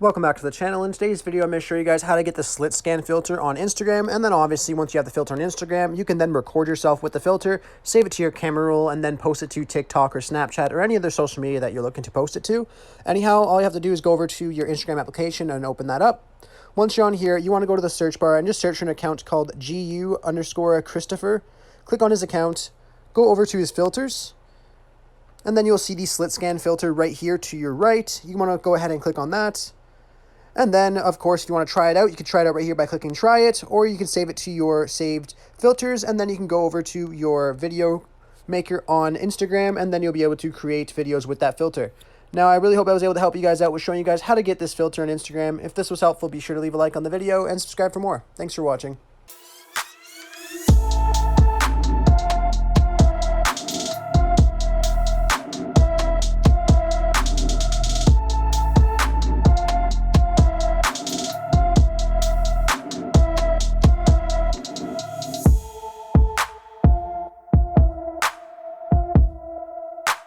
Welcome back to the channel. In today's video, I'm going to show you guys how to get the slit scan filter on Instagram. And then obviously, once you have the filter on Instagram, you can then record yourself with the filter, save it to your camera roll, and then post it to TikTok or Snapchat or any other social media that you're looking to post it to. Anyhow, all you have to do is go over to your Instagram application and open that up. Once you're on here, you want to go to the search bar and just search for an account called GU_Christopher. Click on his account, go over to his filters, and then you'll see the slit scan filter right here to your right. You want to go ahead and click on that. And then, of course, if you want to try it out, you can try it out right here by clicking try it, or you can save it to your saved filters, and then you can go over to your video maker on Instagram, and then you'll be able to create videos with that filter. Now, I really hope I was able to help you guys out with showing you guys how to get this filter on Instagram. If this was helpful, be sure to leave a like on the video and subscribe for more. Thanks for watching.